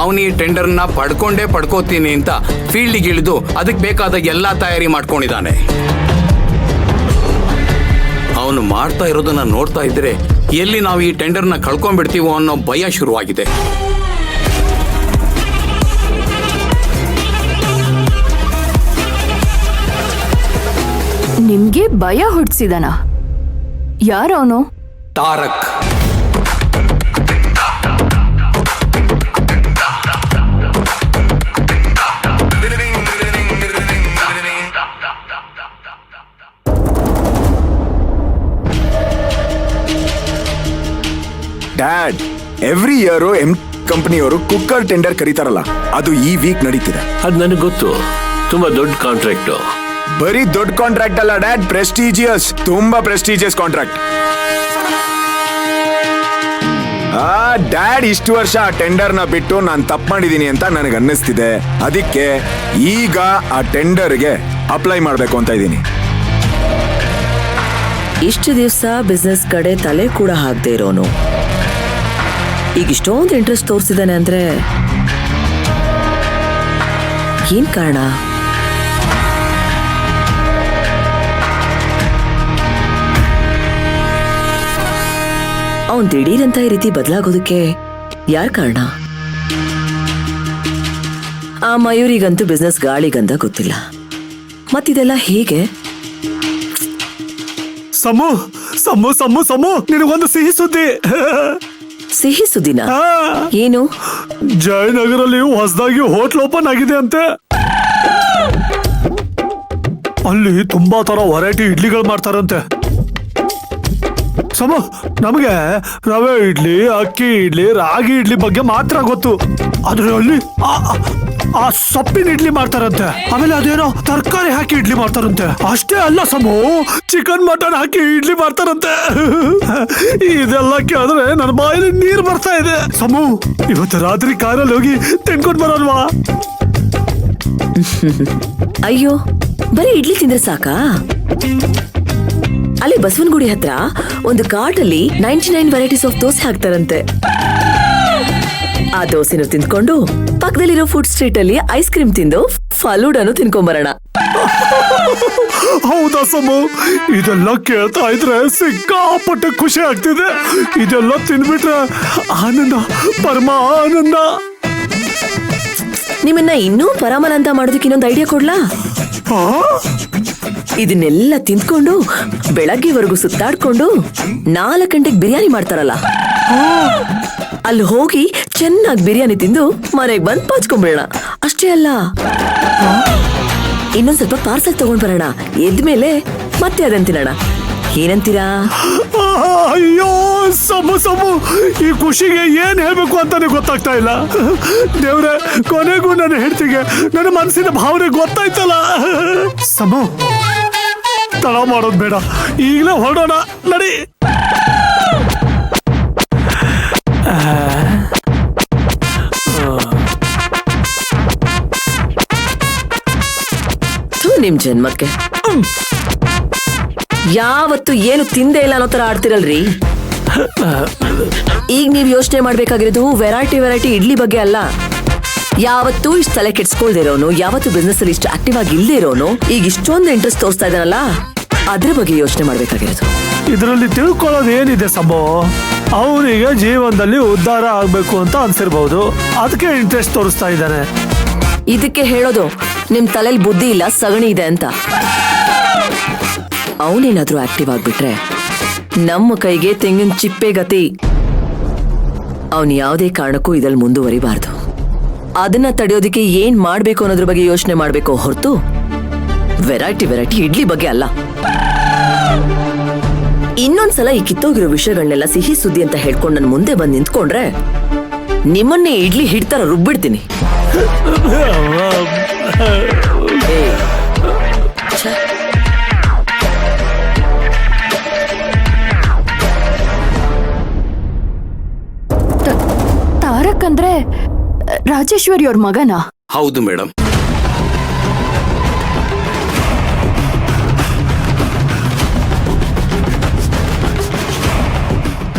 ಅವನು ಈ ಟೆಂಡರ್ನ ಪಡ್ಕೋತೀನಿ ಅಂತ ಫೀಲ್ಡಿಗೆ ಇಳಿದು ಅದಕ್ಕೆ ಬೇಕಾದ ಎಲ್ಲಾ ತಯಾರಿ ಮಾಡ್ಕೊಂಡಿದ್ದಾನೆ. ಅವನು ಮಾಡ್ತಾ ಇರೋದನ್ನ ನೋಡ್ತಾ ಇದ್ರೆ ಎಲ್ಲಿ ನಾವು ಈ ಟೆಂಡರ್ನ ಕಳ್ಕೊಂಡ್ಬಿಡ್ತೀವೋ ಅನ್ನೋ ಭಯ ಶುರುವಾಗಿದೆ. ನಿಮ್ಗೆ ಭಯ ಹುಟ್ಟಿಸಿದನ? ಯಾರವನು? ತಾರಕ್. ಡ್ಯಾಡ್, ಎವ್ರಿ ಇಯರ್ ಕಂಪನಿಯವರು ಕುಕ್ಕರ್ ಟೆಂಡರ್ ಕರೀತಾರಲ್ಲ, ಅದು ಈ ವೀಕ್ ನಡೀತಿದೆ. ಅದ್ ನನಗೆ ಗೊತ್ತು, ತುಂಬಾ ದೊಡ್ಡ ಕಾಂಟ್ರಾಕ್ಟ್. ಬರೀ ದೊಡ್ಡ ಕಾಂಟ್ರಾಕ್ಟ್ ಅಲ್ಲ ಡ್ಯಾಡ್, ಪ್ರೆಸ್ಟೀಜಿಯಸ್, ತುಂಬಾ ಪ್ರೆಸ್ಟೀಜಿಯಸ್ ಕಾಂಟ್ರಾಕ್ಟ್. ಡ್ಯಾಡ್, ಇಷ್ಟು ವರ್ಷ ಆ ಟೆಂಡರ್ ನ ಬಿಟ್ಟು ನಾನು ತಪ್ಪು ಮಾಡಿದೀನಿ ಅಂತ ನನಗೆ ಅನ್ನಿಸ್ತಿದೆ. ಅದಕ್ಕೆ ಈಗ ಆ ಟೆಂಡರ್ಗೆ ಅಪ್ಲೈ ಮಾಡ್ಬೇಕು ಅಂತ ಇದ್ದೀನಿ. ಇಷ್ಟು ದಿವಸ ಬಿಸ್ನೆಸ್ ಕಡೆ ತಲೆ ಕೂಡ ಹಾಕದೇ ಇರೋನು ಈಗ ಇಷ್ಟೊಂದು ಇಂಟ್ರೆಸ್ಟ್ ತೋರಿಸಿದಾನೆ ಅಂದ್ರೆ ಏನ್ ಕಾರಣ? ಅವನ್ ದಿಢೀರಂತ ಈ ರೀತಿ ಬದಲಾಗೋದಕ್ಕೆ ಯಾರ್ ಕಾರಣ? ಆ ಮಯೂರಿಗಂತೂ ಬಿಸ್ನೆಸ್ ಗಾಳಿಗಂತ ಗೊತ್ತಿಲ್ಲ. ಮತ್ತಿದೆಲ್ಲ ಹೇಗೆ? ಸಮು ಸಮು ಸಮು ಸಮು ನಿನಗೊಂದು ಸಿಹಿ ಸುದ್ದಿ. ಸಿಹಿ ಸುದ್ದಿನ? ಏನು? ಜಯನಗರಲ್ಲಿ ಹೊಸದಾಗಿ ಹೋಟ್ಲ್ ಓಪನ್ ಆಗಿದೆ ಅಂತೆ. ಅಲ್ಲಿ ತುಂಬಾ ತರ ವೆರೈಟಿ ಇಡ್ಲಿಗಳು ಮಾಡ್ತಾರಂತೆ. ಸಮು, ನಮಗೆ ರವೆ ಇಡ್ಲಿ, ಅಕ್ಕಿ ಇಡ್ಲಿ, ರಾಗಿ ಇಡ್ಲಿ ಬಗ್ಗೆ ಮಾತ್ರ ಗೊತ್ತು. ಆದ್ರೆ ಅಲ್ಲಿ ಆ ಸೊಪ್ಪಿನ ಇಡ್ಲಿ ಮಾಡ್ತಾರಂತೆ. ಆಮೇಲೆ ಅದೇನೋ ತರಕಾರಿ ಹಾಕಿ ಇಡ್ಲಿ ಮಾಡ್ತಾರಂತೆ. ಅಷ್ಟೇ ಅಲ್ಲ ಸಮು, ಚಿಕನ್ ಮಟನ್ ಹಾಕಿ ಇಡ್ಲಿ ಮಾಡ್ತಾರಂತೆ. ಇದೆಲ್ಲ ಕೇಳಿದ್ರೆ ನನ್ನ ಬಾಯಲ್ಲಿ ನೀರು ಬರ್ತಾ ಇದೆ. ಸಮು, ಇವತ್ತು ರಾತ್ರಿ ಕಾರಲ್ಲಿ ಹೋಗಿ ತಿನ್ಕೊಂಡ್ ಬರೋಲ್ವಾ? ಅಯ್ಯೋ, ಬರೀ ಇಡ್ಲಿ ತಿಂದ್ರೆ ಸಾಕಾ? ಅಲ್ಲಿ ಬಸವನಗುಡಿ ಹತ್ರ ಒಂದು ಕಾರ್ಟಲ್ಲಿ 99 ವೆರೈಟೀಸ್ ಆಫ್ ದೋಸೆ ಹಾಕ್ತಾರಂತೆ. ಆ ದೋಸೆನು ತಿಂದ್ಕೊಂಡು ಪಕ್ಕದಲ್ಲಿರೋ ಫುಡ್ ಸ್ಟ್ರೀಟ್ ಅಲ್ಲಿ ಐಸ್ ಕ್ರೀಮ್ ತಿಂದು ಫಲೂಡನು ತಿನ್ಕೊಂಬರೋಣ. ಹೌದಾ ಸಮು? ಇದೆಲ್ಲ ಕೇಳ್ತಾ ಇದ್ರೆ ಸಿಕ್ಕಾಪಟ್ಟೆ ಖುಷಿ ಆಗ್ತಿದೆ. ಇದೆಲ್ಲ ತಿನ್ಬಿಟ್ರೆ ಆನಂದ, ಪರಮ ಆನಂದ. ನಿಮ್ಮನ್ನ ಇನ್ನೂ ಪರಮಾನಂದ ಮಾಡೋದಕ್ಕೆ ಇನ್ನೊಂದು ಐಡಿಯಾ ಕೊಡ್ಲಾ? ಇದನ್ನೆಲ್ಲ ತಿಂದ್ಕೊಂಡು ಬೆಳಗ್ಗೆವರೆಗೂ ಸುತ್ತಾಡ್ಕೊಂಡು 4 ಗಂಟೆಗೆ ಬಿರಿಯಾನಿ ಮಾಡ್ತಾರಲ್ಲ, ಅಲ್ಲಿ ಹೋಗಿ ಚೆನ್ನಾಗಿ ಬಿರಿಯಾನಿ ತಿಂದು ಮನೆಗೆ ಬಂದು ಪಾಚ್ಕೊಂಡ್ಬಿಡೋಣ. ಅಷ್ಟೇ ಅಲ್ಲ, ಇನ್ನೊಂದ್ ಸ್ವಲ್ಪ ಪಾರ್ಸಲ್ ತಗೊಂಡ್ ಬರೋಣ. ಎದ್ಮೇಲೆ ಮತ್ತೆ ಅದನ್ನ ತಿನ್ನೋಣ. ಏನಂತೀರಾ? ಅಯ್ಯೋ ಸಮು ಸಮು, ಈ ಖುಷಿಗೆ ಏನ್ ಹೇಳ್ಬೇಕು ಅಂತಾನೆ ಗೊತ್ತಾಗ್ತಾ ಇಲ್ಲ. ದೇವ್ರೆ, ಕೊನೆಗೂ ನನ್ನ ಹೆಂಡತಿಗೆ ನನ್ನ ಮನಸ್ಸಿನ ಭಾವನೆ ಗೊತ್ತಾಯ್ತಲ್ಲ. ಸಮು, ತಡ ಮಾಡೋದು ಬೇಡ, ಈಗಲೇ ಹೊರಡೋಣ, ನಡಿ. ನಿಮ್ ಜನ್ಮಕ್ಕೆ ಯಾವತ್ತು ಏನು ತಿಂದೇ ಇಲ್ಲ ಅನ್ನೋ ತರ ಆಡ್ತಿರಲ್ರಿ. ಈಗ ನೀವ್ ಯೋಚನೆ ಮಾಡ್ಬೇಕಾಗಿರೋದು ವೆರೈಟಿ ಇಡ್ಲಿ ಬಗ್ಗೆ ಅಲ್ಲ. ಯಾವತ್ತೂ ಇಷ್ಟು ತಲೆ ಕೆಡ್ಸ್ಕೊಳ್ದಿರೋನು, ಯಾವತ್ತು ಬಿಸ್ನೆಸ್ ಅಲ್ಲಿ ಇಷ್ಟು ಆಕ್ಟಿವ್ ಆಗಿ ಇಲ್ದೇ ಇರೋನು ಈಗ ಇಷ್ಟೊಂದು ಇಂಟ್ರೆಸ್ಟ್ ತೋರಿಸ್ತಾ ಇದ್ದಾನಲ್ಲ, ಅದ್ರ ಬಗ್ಗೆ ಯೋಚನೆ ಮಾಡ್ಬೇಕಾಗಿರೋದು. ಇದರಲ್ಲಿ ತಿಳ್ಕೊಳ್ಳೋದು ಏನಿದೆ ಸಮೋ? ಅವನಿಗೆ ಜೀವನದಲ್ಲಿ ಉದ್ಧಾರ ಆಗ್ಬೇಕು ಅಂತ ಅನ್ಸಿರ್ಬಹುದು, ಅದಕ್ಕೆ ಇಂಟ್ರೆಸ್ಟ್ ತೋರಿಸ್ತಾ ಇದ್ದಾನೆ. ಇದಕ್ಕೆ ಹೇಳೋದು ನಿಮ್ ತಲೆಯಲ್ಲಿ ಬುದ್ಧಿ ಇಲ್ಲ, ಸಗಣಿ ಇದೆ ಅಂತ. ಅವನೇನಾದ್ರೂ ಆಕ್ಟಿವ್ ಆಗ್ಬಿಟ್ರೆ ನಮ್ಮ ಕೈಗೆ ತೆಂಗಿನ ಚಿಪ್ಪೆ ಗತಿ. ಅವನು ಯಾವುದೇ ಕಾರಣಕ್ಕೂ ಇದ್ರಲ್ಲಿ ಮುಂದುವರಿಬಾರ್ದು. ಅದನ್ನ ತಡೆಯೋದಕ್ಕೆ ಏನ್ ಮಾಡ್ಬೇಕು ಅನ್ನೋದ್ರ ಬಗ್ಗೆ ಯೋಚನೆ ಮಾಡ್ಬೇಕು ಹೊರತು ವೆರೈಟಿ ಇಡ್ಲಿ ಬಗ್ಗೆ ಅಲ್ಲ. ಇನ್ನೊಂದ್ಸಲ ಈ ಕಿತ್ತೋಗಿರೋ ವಿಷಯಗಳನ್ನೆಲ್ಲ ಸಿಹಿ ಸುದ್ದಿ ಅಂತ ಹೇಳ್ಕೊಂಡು ನನ್ ಮುಂದೆ ಬಂದು ನಿಂತ್ಕೊಂಡ್ರೆ ನಿಮ್ಮನ್ನೇ ಇಡ್ಲಿ ಹಿಡ್ತಾರ ರುಬ್ಬಿಡ್ತೀನಿ. ತಾರಕ್ ಅಂದ್ರೆ ರಾಜೇಶ್ವರಿ ಅವ್ರ ಮಗನಾ? ಹೌದು ಮೇಡಮ್.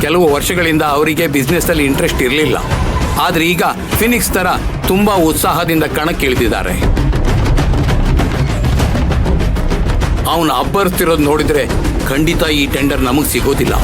ಕೆಲವು ವರ್ಷಗಳಿಂದ ಅವರಿಗೆ ಬಿಸ್ನೆಸ್ ಅಲ್ಲಿ ಇಂಟ್ರೆಸ್ಟ್ ಇರಲಿಲ್ಲ. ಆದ್ರೆ ಈಗ ಫಿನಿಕ್ಸ್ ತರ ತುಂಬಾ ಉತ್ಸಾಹದಿಂದ ಕಣಕ್ಕಿಳಿದಿದ್ದಾರೆ. ಅವನು ಅಬ್ಬರಿಸ್ತಿರೋದು ನೋಡಿದ್ರೆ ಖಂಡಿತ ಈ ಟೆಂಡರ್ ನಮಗ್ ಸಿಗೋದಿಲ್ಲ.